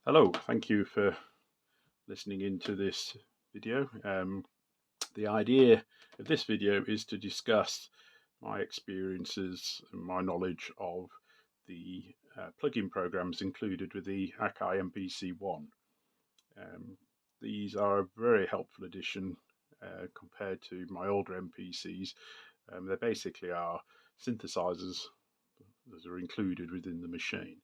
Hello, thank you for listening into this video. The idea of this video is to discuss my experiences and my knowledge of the plugin programs included with the Akai MPC1. These are a very helpful addition compared to my older MPCs. They basically are synthesizers that are included within the machine.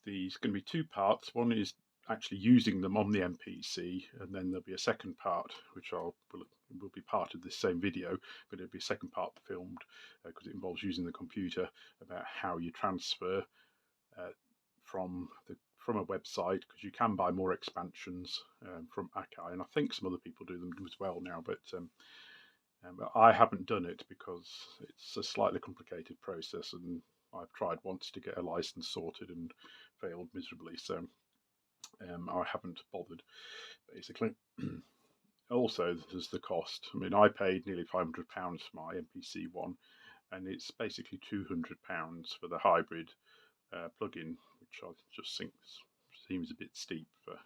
There's going to be two parts. One is actually using them on the MPC, and then there'll be a second part which will be part of this same video, but it'll be a second part filmed because it involves using the computer about how you transfer from a website, because you can buy more expansions from Akai, and I think some other people do them as well now, but I haven't done it because it's a slightly complicated process, and I've tried once to get a license sorted and failed miserably, so I haven't bothered, basically. Also, there's the cost. I mean, I paid nearly £500 for my MPC1, and it's basically £200 for the hybrid plugin, which I just think seems a bit steep for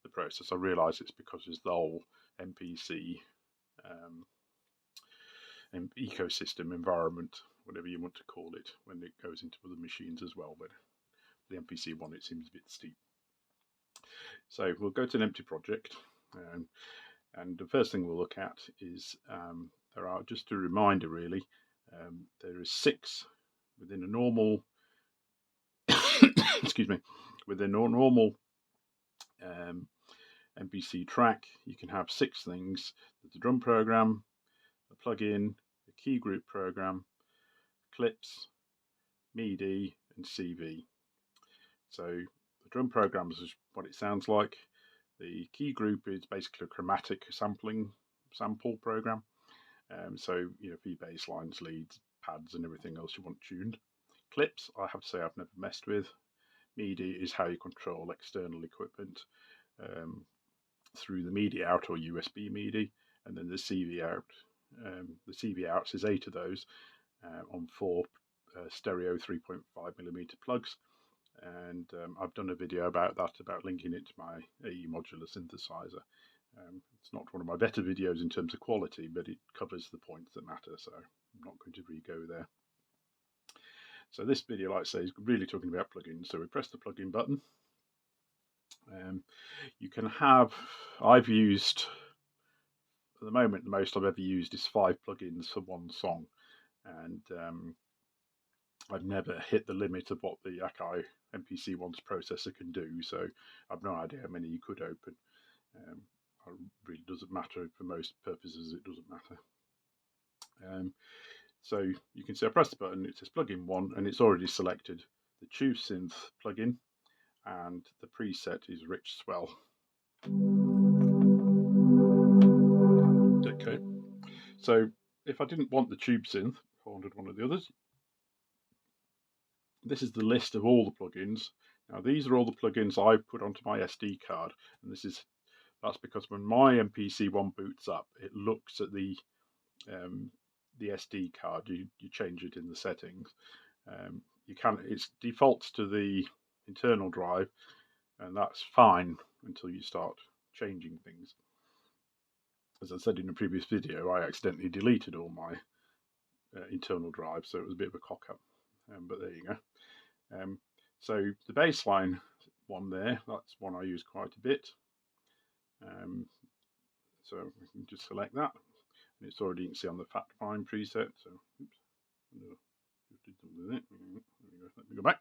the process. I realise it's because it's the whole MPC ecosystem environment, whatever you want to call it, when it goes into other machines as well, but the MPC1 it seems a bit steep. So we'll go to an empty project, and the first thing we'll look at is there are, just a reminder really, there is 6 within a normal excuse me, within a normal MPC track. You can have 6 things: there's a drum program, a plugin, a key group program, clips, MIDI, and CV. So the drum program is what it sounds like. The key group is basically a chromatic sample program. So for your bass lines, leads, pads, and everything else you want tuned. Clips, I have to say I've never messed with. MIDI is how you control external equipment through the MIDI out or USB MIDI, and then the CV out. The CV outs is 8 of those on 4 stereo 3.5mm plugs, and I've done a video about that, about linking it to my AE modular synthesizer. It's not one of my better videos in terms of quality, but it covers the points that matter, so I'm not going to re-go there. So this video, like I say, is really talking about plugins. So we press the plugin button. You can have, I've used, at the moment, the most I've ever used is 5 plugins for one song, and I've never hit the limit of what the Akai MPC1's processor can do, so I've no idea how many you could open. It really doesn't matter. For most purposes, it doesn't matter. So you can see I press the button, it says plugin 1, and it's already selected the Tube Synth plugin, and the preset is Rich Swell. Okay, so if I didn't want the Tube Synth, if I wanted one of the others, this is the list of all the plugins. Now these are all the plugins I've put onto my SD card, and that's because when my MPC1 boots up, it looks at the SD card. You change it in the settings. It defaults to the internal drive, and that's fine until you start changing things. As I said in a previous video, I accidentally deleted all my internal drives, so it was a bit of a cock up, but there you go. So the baseline one there, that's one I use quite a bit. So we can just select that, and it's already, you can see on the fact find preset. So oops, just did something with it. Let me go back.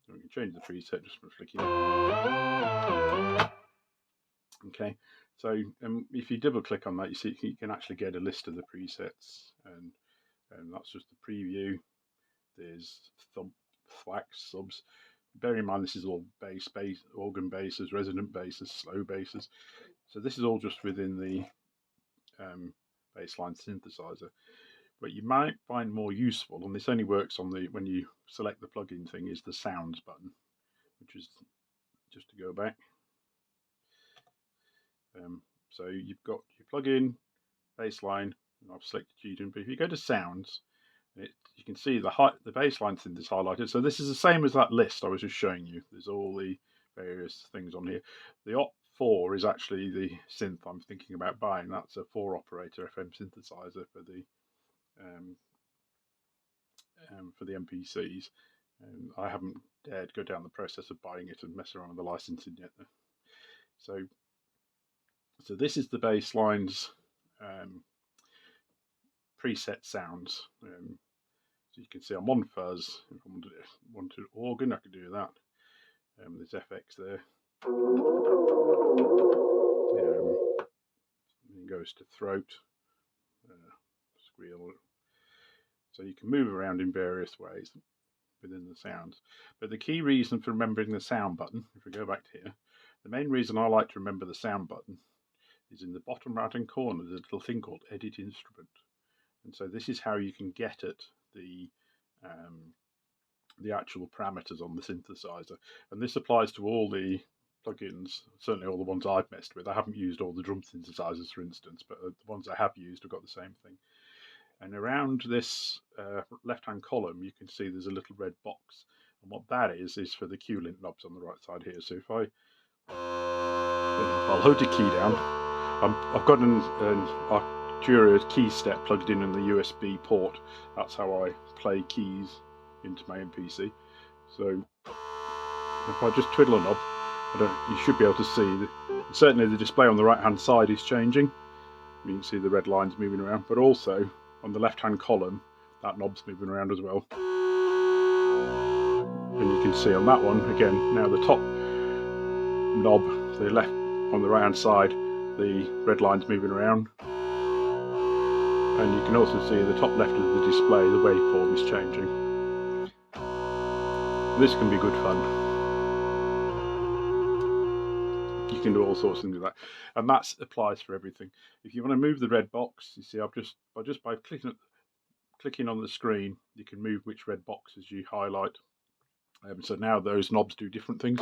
So we can change the preset just from flicking. Okay, so if you double click on that, you see you can actually get a list of the presets, and that's just the preview. There's thump, thwacks, subs. Bear in mind this is all bass, organ basses, resonant basses, slow basses. So this is all just within the baseline synthesizer. But you might find more useful, and this only works on when you select the plugin thing, is the sounds button, which is just to go back. So you've got your plugin, baseline, and I've selected G-Drum, but if you go to sounds, You can see the baseline synth is highlighted. So this is the same as that list I was just showing you. There's all the various things on here. The OP4 is actually the synth I'm thinking about buying. That's a 4-operator FM synthesizer for the MPCs. I haven't dared go down the process of buying it and mess around with the licensing yet, though. So this is the baseline's preset sounds. So you can see I'm on fuzz. If I wanted organ, I could do that. There's FX there. It goes to throat, squeal. So you can move around in various ways within the sounds. But the key reason for remembering the sound button, if we go back to here, the main reason I like to remember the sound button is in the bottom right hand corner. There's a little thing called Edit Instrument, and so this is how you can get at the actual parameters on the synthesizer. And this applies to all the plugins, certainly all the ones I've messed with. I haven't used all the drum synthesizers, for instance, but the ones I have used have got the same thing. And around this left-hand column, you can see there's a little red box. And what that is for the Q-link knobs on the right side here. So if I'll hold the key down, I've got an Arturia key step plugged in the USB port. That's how I play keys into my MPC. So if I just twiddle a knob, you should be able to see, certainly the display on the right hand side is changing. You can see the red lines moving around, but also on the left hand column, that knob's moving around as well. And you can see on that one, again, now the top knob, the left on the right hand side, the red line's moving around. And you can also see the top left of the display, the waveform is changing. This can be good fun. You can do all sorts of things with that, and that applies for everything. If you want to move the red box, you see, just by clicking on the screen, you can move which red boxes you highlight. So now those knobs do different things.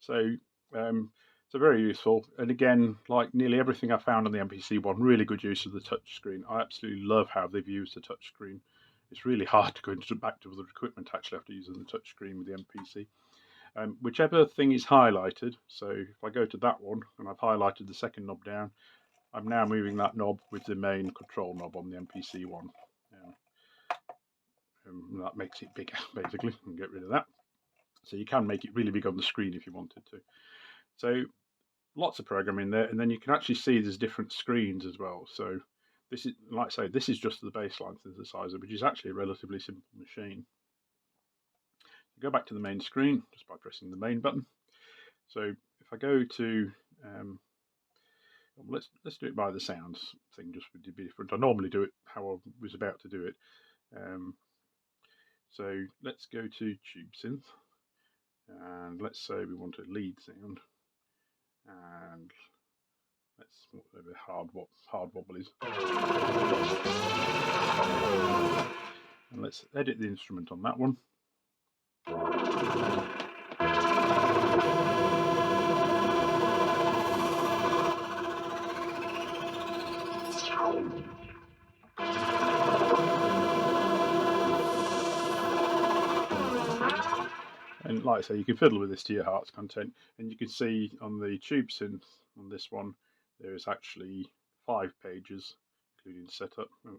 So very useful, and again, like nearly everything I found on the MPC1, really good use of the touch screen. I absolutely love how they've used the touch screen. It's really hard to go back to other equipment actually after using the touch screen with the MPC. Whichever thing is highlighted, so if I go to that one and I've highlighted the second knob down, I'm now moving that knob with the main control knob on the MPC1. That makes it bigger, basically, and get rid of that. So you can make it really big on the screen if you wanted to. So lots of programming there, and then you can actually see there's different screens as well. So this is, like I say, this is just the baseline synthesizer, which is actually a relatively simple machine. Go back to the main screen just by pressing the main button. So if I go to let's do it by the sounds thing, just to be different. I normally do it how I was about to do it. So let's go to tube synth, and let's say we want a lead sound, and let's whatever hard wobble is, and let's edit the instrument on that one. And like I say, you can fiddle with this to your heart's content, and you can see on the tube synth on this one, there is actually 5 pages, including setup. Oh,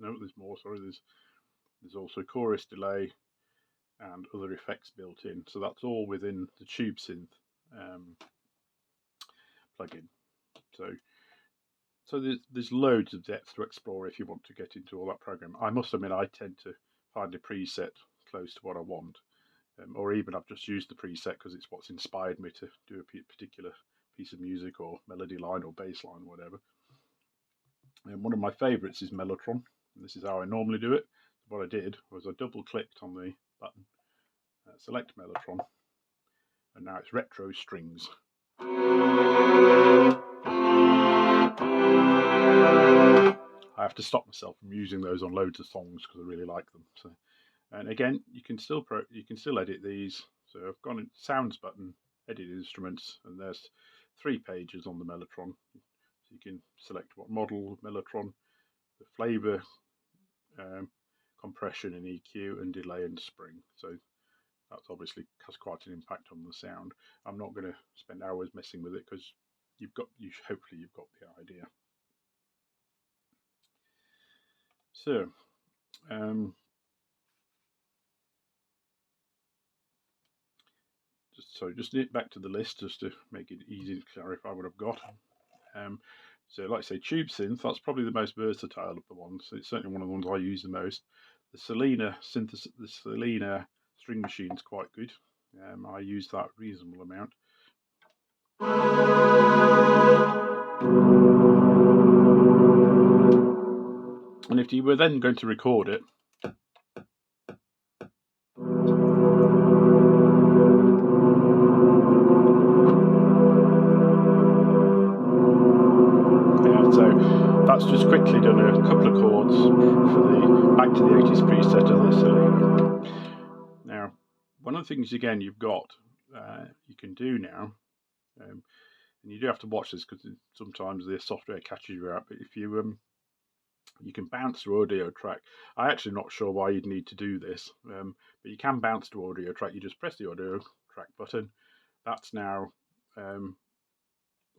no, there's more. Sorry, there's also chorus delay and other effects built in. So that's all within the tube synth plugin. So there's loads of depth to explore if you want to get into all that program. I must admit, I tend to find a preset close to what I want. Or even I've just used the preset because it's what's inspired me to do a particular piece of music or melody line or bass line or whatever. And one of my favourites is Mellotron, and this is how I normally do it. What I did was I double clicked on the button, select Mellotron, and now it's retro strings. I have to stop myself from using those on loads of songs because I really like them. So And again, you can still edit these. So I've gone in sounds button, edit instruments, and there's 3 pages on the Mellotron. So you can select what model of Mellotron, the flavor, compression and EQ, and delay and spring. So that's obviously has quite an impact on the sound. I'm not going to spend hours messing with it because hopefully you've got the idea. So just nip back to the list just to make it easy to clarify what I've got. So like I say, tube synth, that's probably the most versatile of the ones. It's certainly one of the ones I use the most. The Selena string machine is quite good. I use that reasonable amount. And if you were then going to record it, so that's just quickly done a couple of chords for the back to the 80s preset of the Selena. Now, one of the things again you've got you can do now, and you do have to watch this because sometimes the software catches you out. But if you can bounce to audio track. I'm actually not sure why you'd need to do this, but you can bounce to audio track. You just press the audio track button. That's now on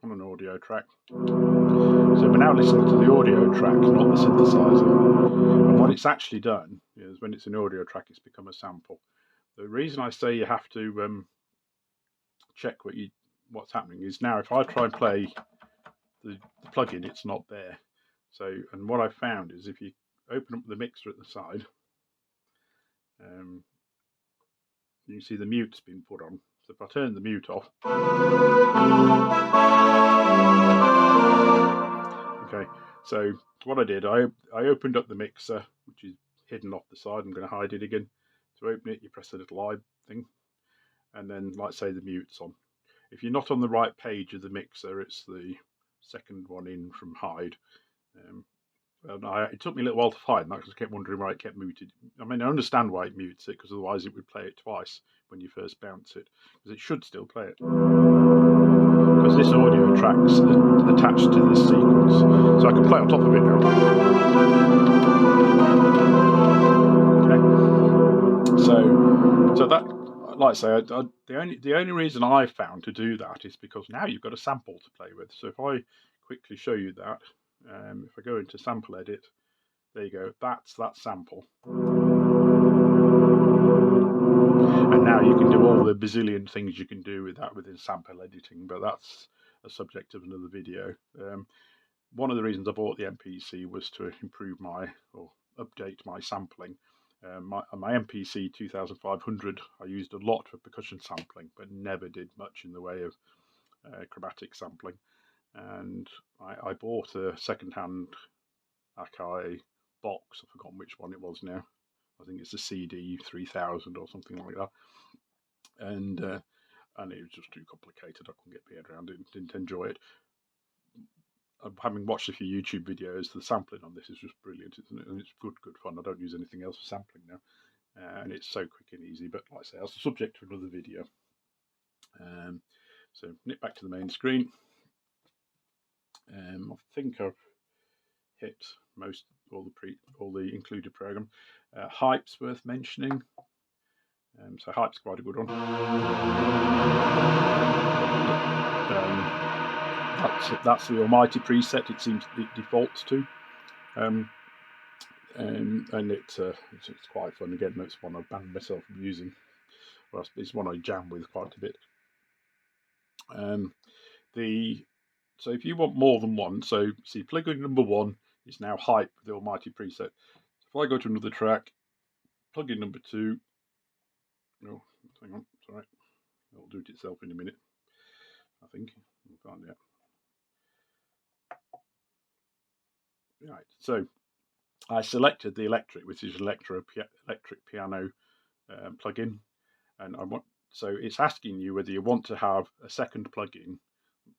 an audio track. So we're now listening to the audio track, not the synthesizer. And what it's actually done is when it's an audio track, it's become a sample. The reason I say you have to check what's happening is now if I try and play the plugin, it's not there. So, and what I found is if you open up the mixer at the side, you can see the mute's been put on. So if I turn the mute off, okay. So what I did, I opened up the mixer, which is hidden off the side. I'm going to hide it again. To open it, you press the little eye thing, and then, like say, the mute's on. If you're not on the right page of the mixer, it's the second one in from hide. And it took me a little while to find that because I kept wondering why it kept muted. I mean, I understand why it mutes it because otherwise it would play it twice when you first bounce it, because it should still play it. Because this audio track's attached to this sequence, so I can play on top of it now. Okay. So that, like I say, the only reason I found to do that is because now you've got a sample to play with. So if I quickly show you that. If I go into sample edit, there you go, that's that sample. And now you can do all the bazillion things you can do with that within sample editing, but that's a subject of another video. One of the reasons I bought the MPC was to improve or update my sampling. My MPC 2500 I used a lot for percussion sampling, but never did much in the way of chromatic sampling. And I bought a second-hand Akai box. I've forgotten which one it was now. I think it's a CD 3000 or something like that. And it was just too complicated. I couldn't get my head around it. Didn't enjoy it. Having watched a few YouTube videos, the sampling on this is just brilliant, isn't it? And it's good fun. I don't use anything else for sampling now, and it's so quick and easy. But like I say, that's the subject to another video. So nip back to the main screen. I think I've hit all the included program. Hype's worth mentioning. So Hype's quite a good one. That's the Almighty preset. It seems it defaults to, and it's quite fun. Again, it's one I banned myself from using. Well, it's one I jam with quite a bit. So if you want more than one, so see plugin number 1 is now Hype, the Almighty preset. If I go to another track, plugin number 2, oh, hang on, sorry, it'll do it itself in a minute, I think. We'll find out. Right, so I selected the electric, which is electric piano plugin, and so it's asking you whether you want to have a second plugin.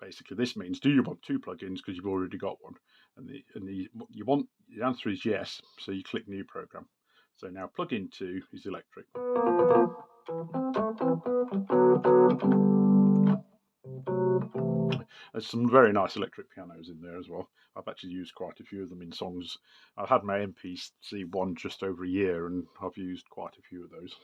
Basically, this means, do you want 2 plugins because you've already got one? And the answer is yes. So you click New Program. So now plug-in 2 is electric. There's some very nice electric pianos in there as well. I've actually used quite a few of them in songs. I've had my MPC1 just over a year, and I've used quite a few of those.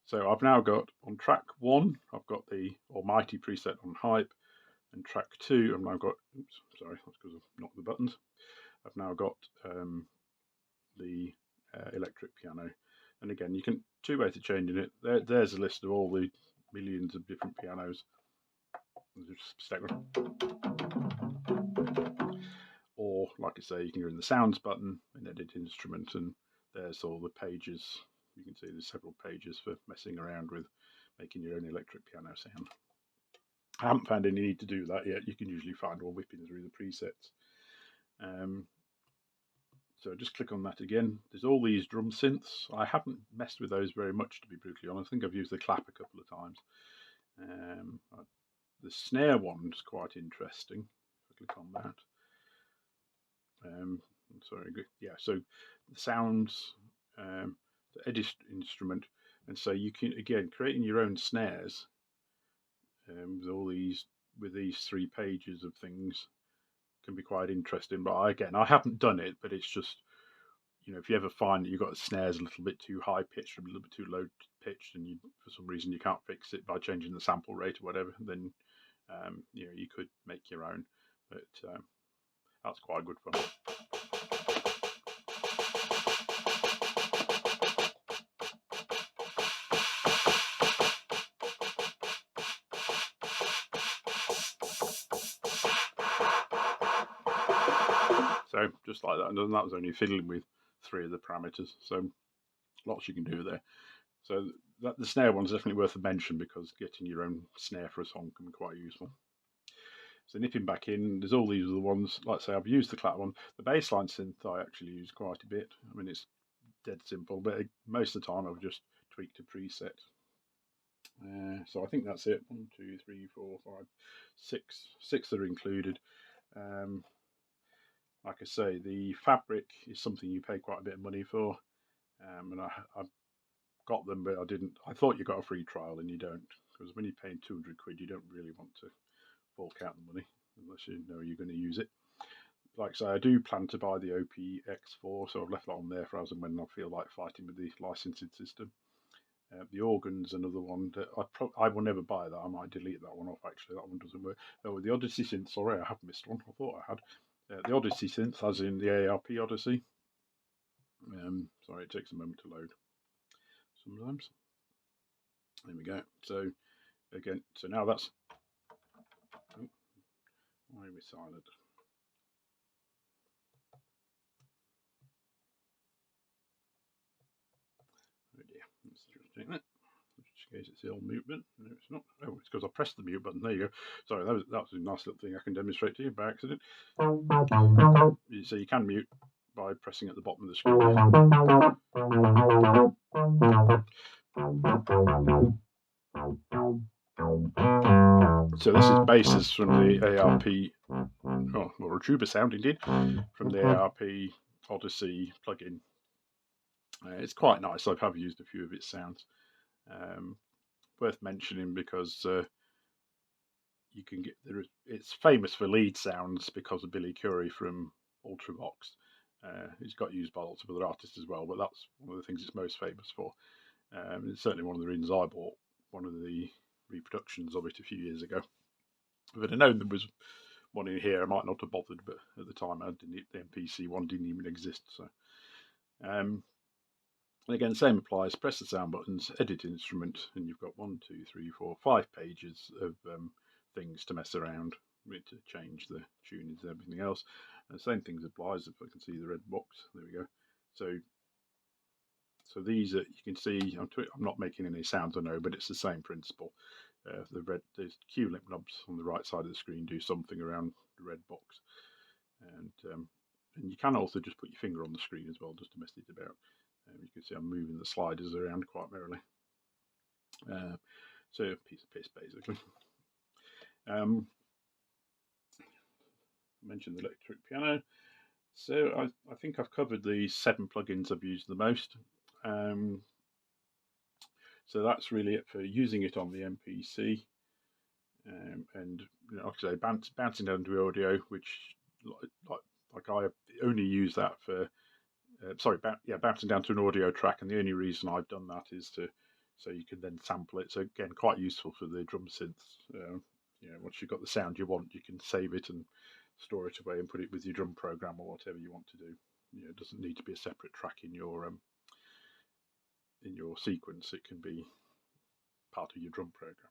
So I've now got on track 1, I've got the almighty preset on hype, and track 2, I've now got, oops, sorry, that's because I've knocked the buttons. I've now got the electric piano. And again, you can, 2 ways of changing it. There's a list of all the millions of different pianos. Just stack them. Or, like I say, you can go in the sounds button and edit instrument, and there's all the pages. You can see there's several pages for messing around with making your own electric piano sound. I haven't found any need to do that yet. You can usually find all whipping through the presets. So just click on that again. There's all these drum synths. I haven't messed with those very much, to be brutally honest. I think I've used the clap a couple of times. The snare one's quite interesting. If I click on that. Sorry, yeah, so the sounds, the edit instrument, and so you can, again, creating your own snares with all these, with these 3 pages of things can be quite interesting. But again, I haven't done it, but it's just, you know, if you ever find that you've got the snares a little bit too high pitched or a little bit too low pitched, and you, for some reason, you can't fix it by changing the sample rate or whatever, then you know, you could make your own. But that's quite good fun. So just like that, and that was only fiddling with 3 of the parameters. So lots you can do there. So the snare one's definitely worth a mention, because getting your own snare for a song can be quite useful. So nipping back in, there's all these other ones. Like I say, I've used the clap one. The bassline synth I actually use quite a bit. I mean, it's dead simple, but most of the time I've just tweaked a preset. So I think that's it. 1, 2, 3, 4, 5, 6 that are included. Like I say, the fabric is something you pay quite a bit of money for, and I got them, but I didn't. I thought you got a free trial, and you don't, because when you're paying 200 quid, you don't really want to fork out the money unless you know you're going to use it. Like I say, I do plan to buy the OPX4, so I've left that on there for as and when I feel like fighting with the licensing system. The organ's another one that I will never buy that. I might delete that one off, actually. That one doesn't work. Oh, the Odyssey synth, sorry, I have missed one. I thought I had. The Odyssey synth, as in the ARP Odyssey. Sorry, it takes a moment to load sometimes. There we go. So, again, so now that's... Oh, why are we silent? Oh dear, let's just check that. Just in case it's the old mute button. No, it's not. Oh, it's because I pressed the mute button. There you go. Sorry, that was a nice little thing I can demonstrate to you by accident. So you can mute by pressing at the bottom of the screen. So this is basses from the ARP, or a tuba sound indeed, from the ARP Odyssey plugin. It's quite nice. I have used a few of its sounds. Worth mentioning because you can get there. It's famous for lead sounds because of Billy Currie from Ultravox. It's got used by lots of other artists as well, but that's one of the things it's most famous for. It's certainly one of the reasons I bought one of the reproductions of it a few years ago. If I'd have known there was one in here, I might not have bothered, but at the time the MPC1 didn't even exist. So, and again, same applies. Press the sound buttons, edit instrument, and you've got 1, 2, 3, 4, 5 pages of things to mess around with, to change the tunings and everything else. And the same things applies. If I can see the red box, there we go. So these are, you can see, I'm not making any sounds, I know, but it's the same principle. There's Q link knobs on the right side of the screen do something around the red box, and you can also just put your finger on the screen as well, just to mess it about. You can see I'm moving the sliders around quite merrily. So a piece of piss, basically. I mentioned the electric piano. So I think I've covered the 7 plugins I've used the most. Um, so that's really it for using it on the MPC. And like I say, bouncing down to audio, which like I only use that for bouncing down to an audio track, and the only reason I've done that is so you can then sample it. So again, quite useful for the drum synths. Once you've got the sound you want, you can save it and store it away and put it with your drum program or whatever you want to do. It doesn't need to be a separate track in your sequence. It can be part of your drum program.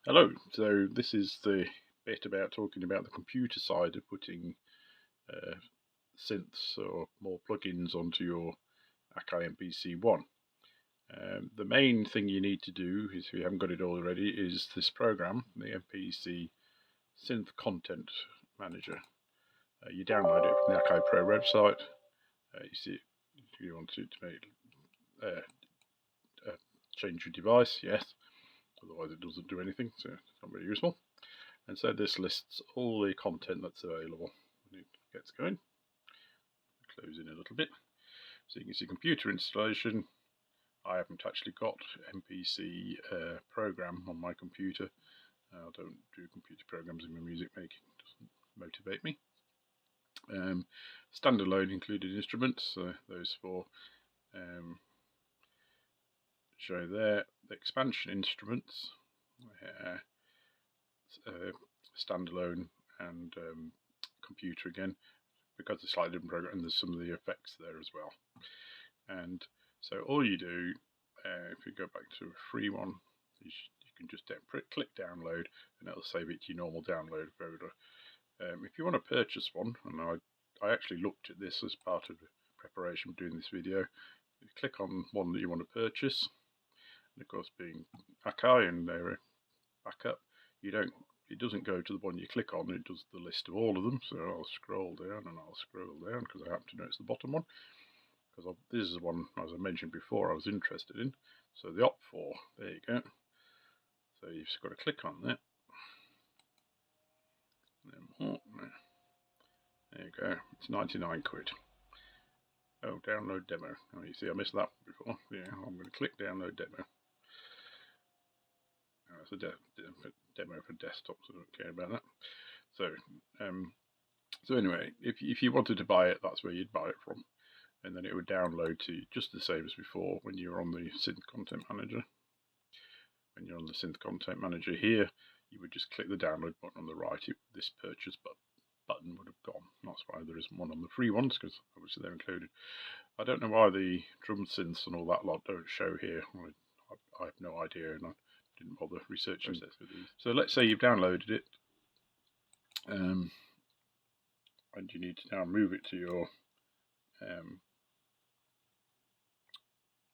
Hello, so this is the bit about talking about the computer side of putting synths or more plugins onto your Akai MPC1. The main thing you need to do, if you haven't got it already, is this program, the MPC Synth Content Manager. You download it from the Akai Pro website. You see it, if you want to make change your device, yes. Otherwise it doesn't do anything, so it's not very useful. And so this lists all the content that's available when it gets going. Close in a little bit. So you can see computer installation. I haven't actually got MPC program on my computer. I don't do computer programs in my music making. It doesn't motivate me. Standalone included instruments, those 4 show there. The expansion instruments, standalone and computer again, because it's slightly different program, and there's some of the effects there as well. And so all you do, if you go back to a free one, you can just click download, and it'll save it to your normal download folder. If you want to purchase one, and I actually looked at this as part of the preparation for doing this video, you click on one that you want to purchase, and of course being Akai and their backup, it doesn't go to the one you click on, it does the list of all of them. So I'll scroll down and I'll scroll down because I happen to know it's the bottom one, because this is the one, as I mentioned before, I was interested in. So the Op4, there you go. So you've just got to click on that. There you go, it's 99 quid. Oh, download demo. Oh, you see I missed that before. Yeah, I'm going to click download demo. Oh, it's a demo for desktop, so I don't care about that. So anyway, if you wanted to buy it, that's where you'd buy it from. And then it would download to you just the same as before when you were on the Synth Content Manager. When you're on the Synth Content Manager here, you would just click the download button on the right. This purchase button would have gone. That's why there isn't one on the free ones, because obviously they're included. I don't know why the drum synths and all that lot don't show here. I have no idea, and I didn't bother researching this with these. So let's say you've downloaded it, and you need to now move it to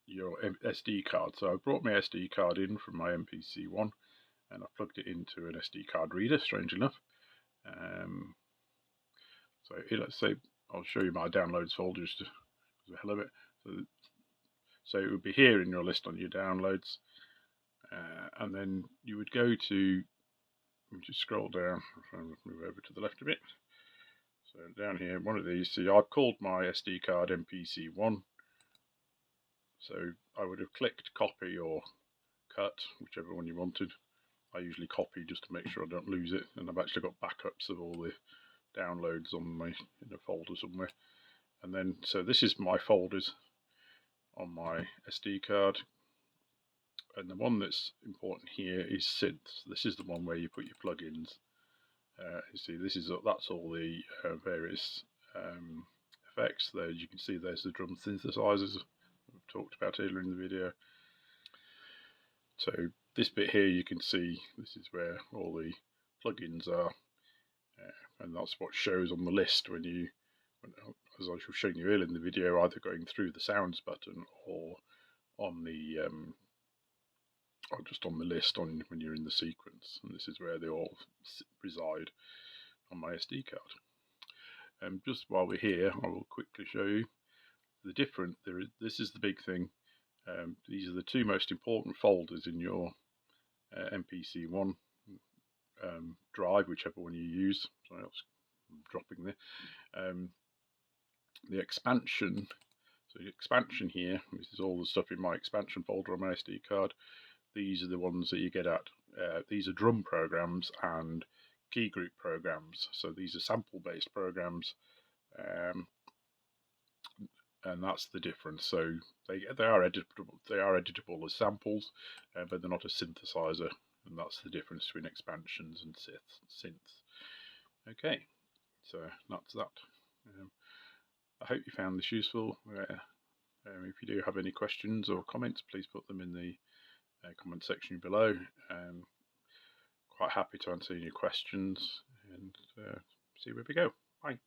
your SD card. So I brought my SD card in from my MPC1, and I plugged it into an SD card reader, strangely enough. So let's say I'll show you my downloads folder just as a hell of it. So it would be here in your list on your downloads, and then you would go to, just scroll down, move over to the left a bit. So down here, one of these, see I've called my SD card MPC1. So I would have clicked copy or cut, whichever one you wanted. I usually copy just to make sure I don't lose it, and I've actually got backups of all the downloads in a folder somewhere. And then, so this is my folders on my SD card, and the one that's important here is synths. This is the one where you put your plugins. You see, that's all the various effects there. As you can see, there's the drum synthesizers we've talked about earlier in the video. So this bit here, you can see this is where all the plugins are, and that's what shows on the list as I was showing you earlier in the video, either going through the sounds button or on the or just on the list when you're in the sequence. And this is where they all reside on my SD card. Just while we're here, I will quickly show you the different. This is the big thing. These are the 2 most important folders in your MPC1 drive, whichever one you use. So I'll I'm dropping the expansion. So the expansion here, this is all the stuff in my expansion folder on my SD card. These are the ones that you get at. These are drum programs and key group programs. So these are sample-based programs, and that's the difference. So they are editable. They are editable as samples, but they're not a synthesizer, and that's the difference between expansions and synths. Okay, so that's that. I hope you found this useful. If you do have any questions or comments, please put them in the comment section below. Quite happy to answer any questions and see where we go. Bye.